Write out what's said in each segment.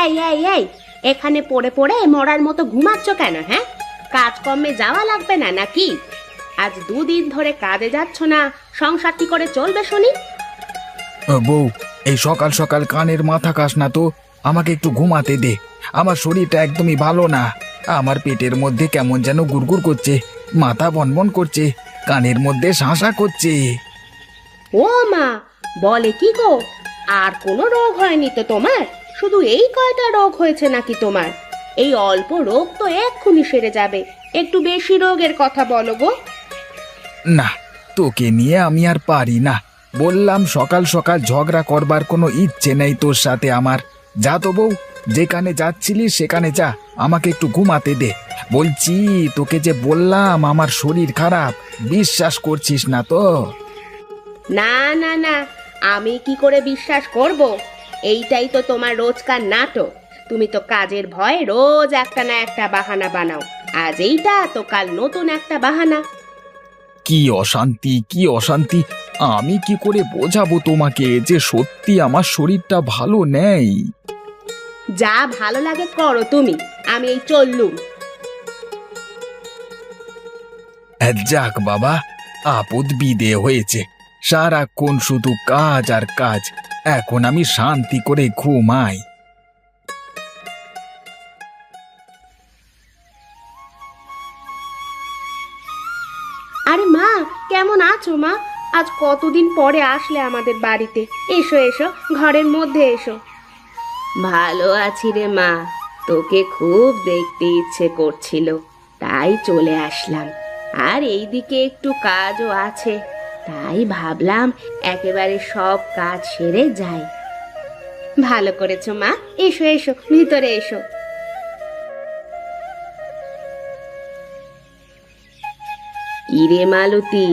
এই এই এই, এখানে পড়ে পড়ে মরার মতো ঘুমাচ্ছ কেন? হ্যাঁ, কাজকর্মে যাওয়া লাগবে না নাকি? আজ 2 দিন ধরে কাজে যাচ্ছ না, সংসার কি করে চলবে শুনি? বউ, এই সকাল সকাল কানের মাথা কাস না তো, আমাকে একটু ঘুমাতে দে। আমার শরীরটা একদমই ভালো না। আমার পেটের মধ্যে কেমন যেন গুড়গুড় করছে, মাথা বনবন করছে, কানের মধ্যে শাঁসা করছে। ও মা, বলে কি গো? আর কোনো রোগ হয়নি তো তোমার? শুধু এই কয়টা রোগ হয়েছে নাকি তোমার? এই অল্প রোগ তো এক্ষুনি সেরে যাবে, একটু বেশি রোগের কথা বলো গো। না, তোকে নিয়ে আমি আর পারি না। বললাম সকাল সকাল ঝগড়া করবার কোনো ইচ্ছে নেই তোর সাথে আমার। যা তো বউ, যেখানে যাচ্ছিলি সেখানে যা, আমাকে একটু ঘুমাতে দে। বলছি তোকে যে বললাম আমার শরীর খারাপ, বিশ্বাস করছিস না তো? না না না, আমি কি করে বিশ্বাস করব? এইটাই তো তোমার রোজকার নাটক। তুমি তো কাজের ভয়ে রোজ একটা না একটা বাহানা বানাও। আজ এইটা তো কাল নতুন একটা বাহানা। কি অশান্তি, কি অশান্তি! আমি কি করে বোঝাবো তোমাকে যে সত্যি আমার শরীরটা ভালো নেই? যা ভালো লাগে করো তুমি, আমি এই চললুম। যাক বাবা, আপদ বিদে হয়েছে। সারাক্ষণ শুধু কাজ আর কাজ। এখন আমি শান্তি করে ঘুমাই। আরে মা, কেমন আছো মা? আজ কতদিন পরে আসলে আমাদের বাড়িতে। এসো এসো, ঘরের মধ্যে এসো। ভালো আছি রে মা, তোকে খুব দেখতে ইচ্ছে করছিল, তাই চলে আসলাম। আর এইদিকে একটু কাজও আছে, তাই ভাবলাম একেবারে সব কাজ সেরে যাই। ভালো করেছো মা, এসো এসো, ভিতরে এসো। কিরে মালতী,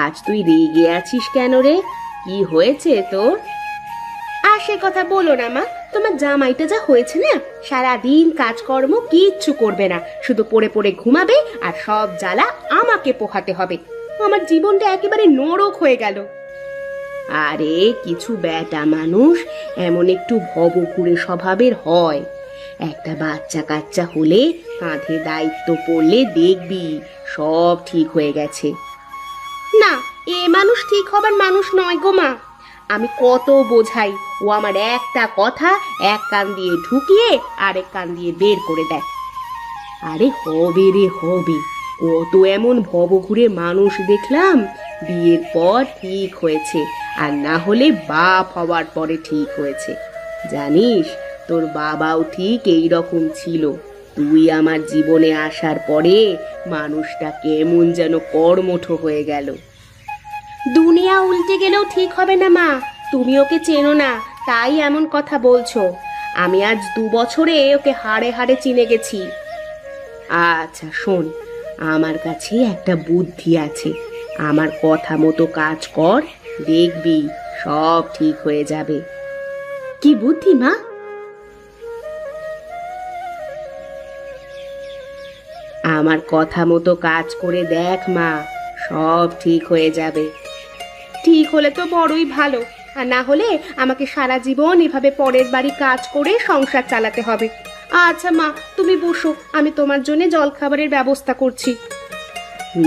আজ তুই রেগে আছিস কেন রে? কি হয়েছে তোর? আর সে কথা বলো না মা, তোমার জামাইটা যা হয়েছে না, সারাদিন কাজকর্ম কিচ্ছু করবে না, শুধু পড়ে পড়ে ঘুমাবে আর সব জ্বালা আমাকে পোহাতে হবে। আমার জীবনটা একেবারে নরক হয়ে গেল। আরে কিছু বেটা মানুষ এমন একটু ভবঘুরে স্বভাবের হয়। একটা বাচ্চা কাচ্চা হলে কাঁধে দায়িত্ব পড়লে দেখবি সব ঠিক হয়ে গেছে। না, এ মানুষ ঠিক হবার মানুষ নয় গো মা। আমি কত বোঝাই, ও আমার একটা কথা এক কান দিয়ে ঢুকিয়ে আরেক কান দিয়ে বের করে দেয়। আরে হবে রে হবে, কত এমন ভবঘুরে মানুষ দেখলাম, বিয়ের পর ঠিক হয়েছে, আর না হলে বাপ হওয়ার পরে ঠিক হয়েছে। জানিস, তোর বাবাও ঠিক এই রকম ছিল। তুই আমার জীবনে আসার পরে মানুষটা কেমন যেন কর্মঠ হয়ে গেল। দুনিয়া উল্টে গেলেও ঠিক হবে না মা, তুমি ওকে চেনো না তাই এমন কথা বলছো। আমি আজ 2 বছরে ওকে হাড়ে হাড়ে চিনে গেছি। আচ্ছা শোন, আমার কাছে একটা বুদ্ধি আছে, আমার কথা মতো কাজ কর, দেখবি সব ঠিক হয়ে যাবে। কি বুদ্ধি মা? আমার কথা মতো কাজ করে দেখ মা, সব ঠিক হয়ে যাবে। ঠিক হলে তো বড়ই ভালো, আর না হলে আমাকে সারা জীবন এভাবে পরের বাড়ি কাজ করে সংসার চালাতে হবে। আচ্ছা মা, তুমি বসো, আমি তোমার জন্য জলখাবারের ব্যবস্থা করছি।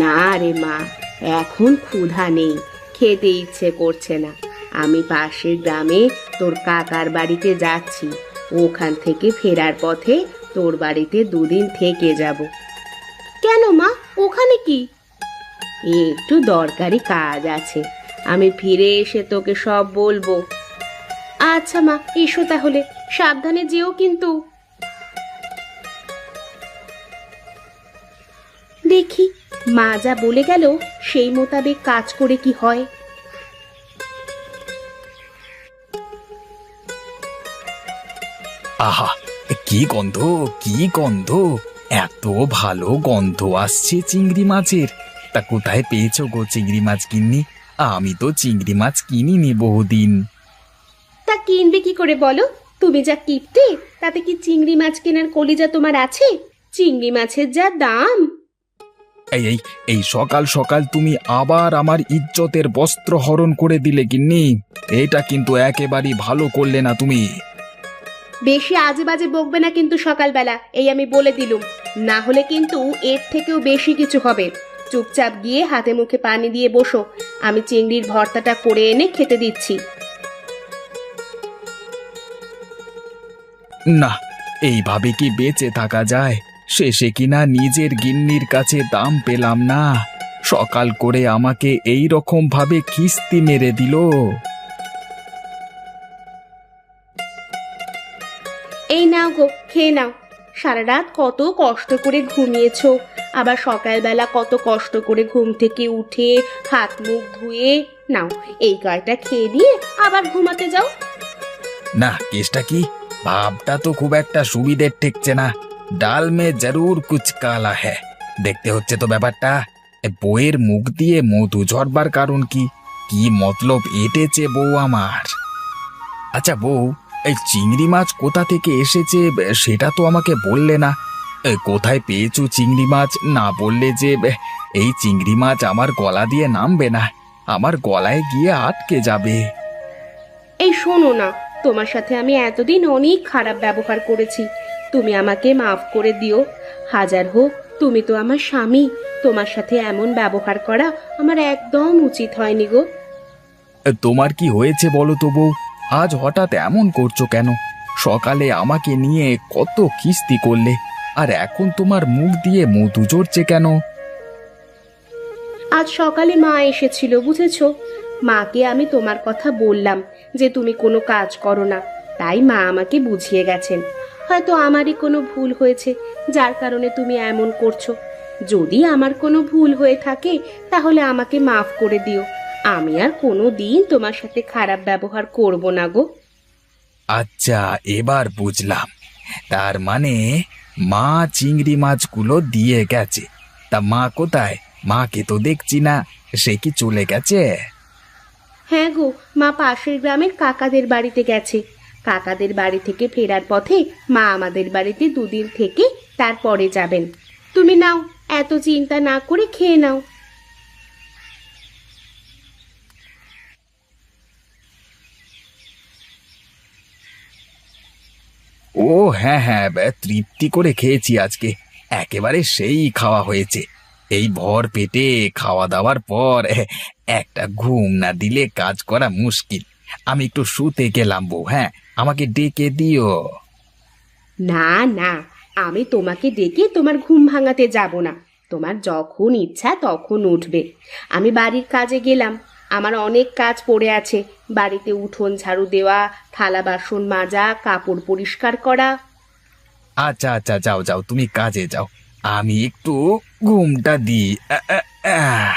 না রে মা, এখন ক্ষুধা নেই, খেতে ইচ্ছে করছে না। আমি পাশের গ্রামে তোর কাকার বাড়িতে যাচ্ছি, ওখান থেকে ফেরার পথে তোর বাড়িতে 2 দিন থেকে যাব। কেন মা, ওখানে কি? একটু দরকারি কাজ আছে, আমি ফিরে এসে তোকে সব বলবো। আচ্ছা মা, এসো তাহলে, সাবধানে যেও কিন্তু। দেখি মা যা বলে গেল সেই মোতাবেক কাজ করে কি হয়। আহা, কি গন্ধ, কি গন্ধ! এত ভালো গন্ধ আসছে চিংড়ি মাছের। তা কোথায় পেয়েছো গো চিংড়ি মাছ গিন্নি? আমি তো চিংড়ি মাছ কিনিনি বহুদিন। তা কিনবে কি করে বলো? তুমি যা কিপটে, তাতে কি চিংড়ি মাছ কেনার কলিজা তোমার আছে? চিংড়ি মাছের যা দাম! এই এই এই সকাল সকাল তুমি আবার আমার ইজ্জতের বস্ত্র হরণ করে দিলে গিন্নি। এটা কিন্তু একেবারেই ভালো করলে না তুমি। বেশি আজে বাজে বকবে না কিন্তু সকালবেলা, এই আমি বলে দিলুম। না হলে কিন্তু এর থেকেও বেশি কিছু হবে। চুপচাপ গিয়ে হাতে মুখে পানি দিয়ে বসো, আমি চিংড়ির ভর্তাটা করে এনে খেতে দিচ্ছি। না, এইভাবে কি বেঁচে থাকা যায়? শেষে কিনা নিজের গিন্নির কাছে দাম পেলাম না, সকাল করে আমাকে এই রকম ভাবে খিস্তি মেরে দিল। এই নাও গো, খেয়ে নাও। সারা রাত কত কষ্ট করে ঘুমিয়েছো, আবার সকালবেলা কত কষ্ট করে ঘুম থেকে উঠে হাত মুখ ধুয়ে নাও, এই কয়টা খেয়ে দিয়ে আবার ঘুমাতে যাও। না, কেসটা কি? ভাবটা তো খুব একটা সুবিধের ঠেকছে না। ডাল মে জরুর কুছ কালা হ্যায়। দেখতে হচ্ছে তো ব্যাপারটা। বউয়ের মুখ দিয়ে মধু ঝরবার কারণ কি? কি মতলব এঁটেছে বউ আমার? আচ্ছা বউ, এই চিংড়ি মাছ কোথা থেকে এসেছে সেটা তো আমাকে বললে না। কোথায় পেয়েছো চিংড়ি মাছ না বললে যে এই চিংড়ি মাছ আমার গলা দিয়ে নামবে না, আমার গলায় গিয়ে আটকে যাবে। এই শোনো না, তোমার সাথে আমি এতদিন অনেক খারাপ ব্যবহার করেছি, তুমি আমাকে মাফ করে দিও। হাজার হোক তুমি তো আমার স্বামী, তোমার সাথে এমন ব্যবহার করা আমার একদম উচিত হয়নি গো। তোমার কি হয়েছে বলো তো বউ? আজ হঠাৎ এমন করছো কেন? সকালে আমাকে নিয়ে কত কিস্তি করলে, আর এখন তোমার মুখ দিয়ে মধু ঝরছে কেন? আজ সকালে মা এসেছিল, বুঝেছো? মাকে আমি তোমার কথা বললাম যে তুমি কোনো কাজ করো না, তাই মা আমাকে বুঝিয়ে গেছেন। হয়তো আমারই কোনো ভুল হয়েছে, যার কারণে তুমি এমন করছো। যদি আমার কোনো ভুল হয়ে থাকে তাহলে আমাকে মাফ করে দিও, আমি আর কোনো দিন তোমার সাথে খারাপ ব্যবহার করব না গো। আচ্ছা, এবার বুঝলাম। তার মানে মা চিংড়ি মাছগুলো দিয়ে গেছে। তা মা কোথায়? মাকে তো দেখছি না, সে কি চলে গেছে? হ্যাঁ গো, মা পাশের গ্রামের কাকাদের বাড়িতে গেছে। কাকাদের বাড়ি থেকে ফেরার পথে মা আমাদের বাড়িতে দুদিন থেকে তারপরে যাবেন। তুমি নাও, এত চিন্তা না করে খেয়ে নাও। ও হ্যাঁ হ্যাঁ, তৃপ্তি করে খেয়েছি আজকে। একেবারে সেই খাওয়া হয়েছে। এই ভর পেটে খাওয়া দাওয়ার পর একটা ঘুম না দিলে কাজ করা মুশকিল। আমি একটু শুতে গেলাম বউ, হ্যাঁ, আমাকে ডেকে দিও। না না, আমি তোমাকে ডেকে তোমার ঘুম ভাঙাতে যাব না। তোমার যখন ইচ্ছা তখন উঠবে। আমি বাড়ির কাজে গেলাম, আমার অনেক কাজ পড়ে আছে। বাড়িতে উঠোন ঝাড়ু দেওয়া, থালা বাসন মাজা, কাপড় পরিষ্কার করা। আচ্ছা আচ্ছা, যাও যাও, তুমি কাজে যাও, আমি একটু ঘুমটা দিই। আহ।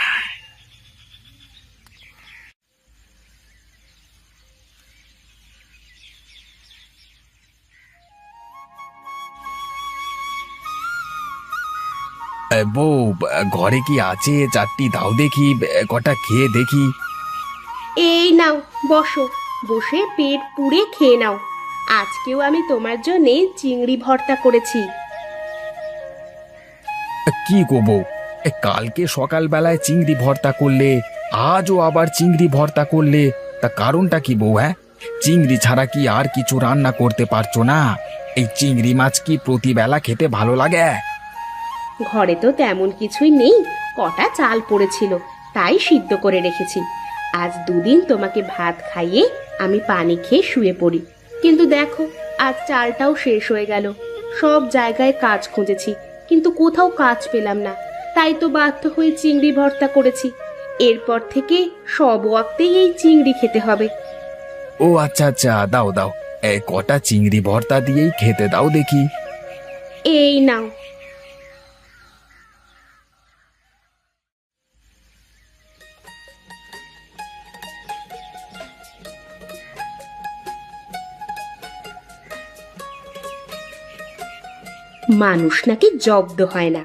বউ, ঘরে কি আছে? চারটি দাও দেখি, কটা খেয়ে দেখি। এই নাও, বসো, বসে পেট পুড়ে খেয়ে নাও। আজকেও আমি তোমার জন্যে চিংড়ি ভর্তা করেছি। কি গো বউ, কালকে সকালবেলায় চিংড়ি ভর্তা করলে, আজও আবার চিংড়ি ভর্তা করলে, তা কারণটা কি বউ? হ্যাঁ, চিংড়ি ছাড়া কি আর কিছু রান্না করতে পারছো না? এই চিংড়ি মাছ কি প্রতিবেলা খেতে ভালো লাগে? ঘরে তো তেমন কিছুই নেই, কটা চাল পড়েছিল, তাই সিদ্ধ করে রেখেছি। আজ দুদিন তোমাকে ভাত খাইয়ে আমি পানি খেয়ে শুয়ে পড়ি, কিন্তু দেখো আজ চালটাও শেষ হয়ে গেল। সব জায়গায় কাজ খুঁজেছি, কিন্তু কোথাও কাজ পেলাম না, তাই তো বাধ্য হয়ে চিংড়ি ভর্তা করেছি। এরপর থেকে সব ওয়াক্তেই এই চিংড়ি খেতে হবে। ও আচ্ছা আচ্ছা, দাও দাও, কটা চিংড়ি ভর্তা দিয়েই খেতে দাও দেখি। এই নাও। মানুষ নাকি জব্দ হয় না,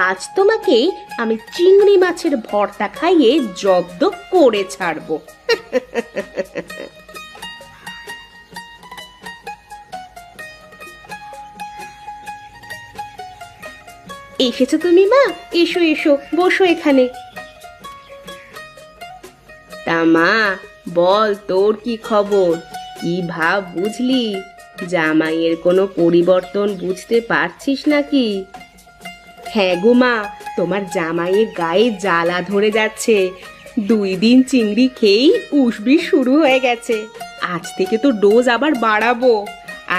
আজ তোমাকে আমি চিংড়ি মাছের ভর্তা খাইয়ে জব্দ করে ছাড়বো। এসেছো তুমি মা? এসো এসো, বসো এখানে। তা মা, বল তোর কি খবর? কি ভাব বুঝলি? জামাইয়ের কোনো পরিবর্তন বুঝতে পারছিস নাকি? হ্যাঁ গো মা, তোমার জামাইয়ের গায়ে জ্বালা ধরে যাচ্ছে। 2 দিন চিংড়ি খেয়েই উসবি শুরু হয়ে গেছে। আজ থেকে তো ডোজ আবার বাড়াবো।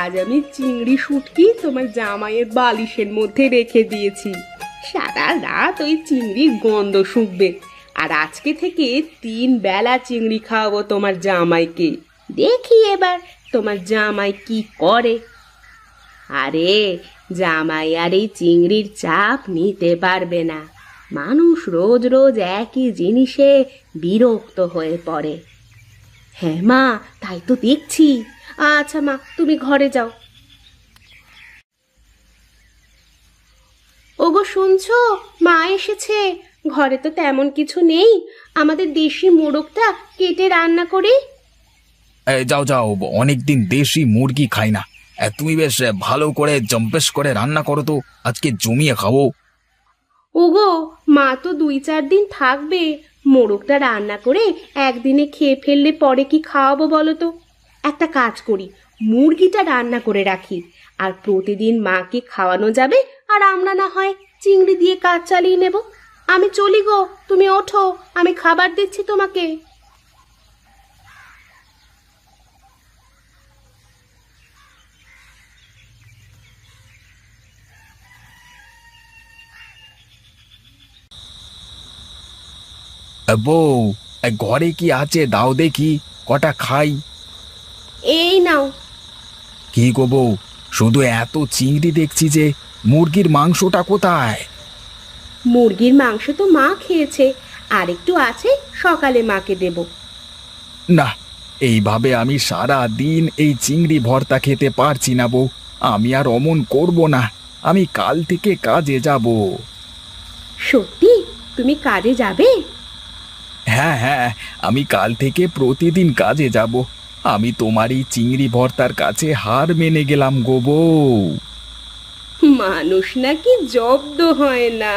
আজ আমি চিংড়ি শুটকি তোমার জামাইয়ের বালিশের মধ্যে রেখে দিয়েছি। সারা রাত ওই চিংড়ির গন্ধ শুঁকবে। আর আজকে থেকে 3 বেলা চিংড়ি খাওয়াবো তোমার জামাইকে। দেখি এবার তোমার জামাই কি করে। আরে জামাই আর এই চিংড়ির চাপ নিতে পারবে না। মানুষ রোজ রোজ একই জিনিসে বিরক্ত হয়ে পড়ে। হ্যাঁ মা, তাই তো দেখছি। আচ্ছা মা, তুমি ঘরে যাও। ওগো শুনছো, মা এসেছে। ঘরে তো তেমন কিছু নেই, আমাদের দেশি মোড়কটা কেটে রান্না করি। যাও যাও, অনেকদিন দেশি মুরগি খাই না। তুমি বেশ ভালো করে জম্পেশ করে রান্না করো তো, আজকে জমিয়ে খাবো। ওগো, মা তো 2-4 দিন থাকবে। মোড়কটা রান্না করে একদিনে খেয়ে ফেললে পরে কি খাওয়াবো বলো তো? একটা কাজ করি, মুরগিটা রান্না করে রাখি। আর প্রতিদিন মাকে খাওয়ানো যাবে, আর আমরা না হয় চিংড়ি দিয়ে কাজ চালিয়ে নেব। আমি চলি গো, তুমি ওঠো, আমি খাবার দিচ্ছি তোমাকে। বউ, ঘরে কি আছে দাও দেখি, কটা খাই। এই নাও। কি গো বউ, শুধু এত চিংড়ি দেখছি যে, মুরগির মাংসটা কোথায়? মুরগির মাংস তো মা খেয়েছে, আর একটু আছে, সকালে মাকে দেব। না, এইভাবে আমি সারা দিন এই চিংড়ি ভর্তা খেতে পারছি না বউ। আমি আর অমন করব না, আমি কাল থেকে কাজে যাব। সত্যি তুমি কাজে যাবে? হ্যাঁ হ্যাঁ, আমি কাল থেকে প্রতিদিন কাজে যাব। আমি তোমার এই চিংড়ি ভর্তার কাছে হার মেনে গেলাম গো বউ। মানুষ নাকি জব্দ হয় না।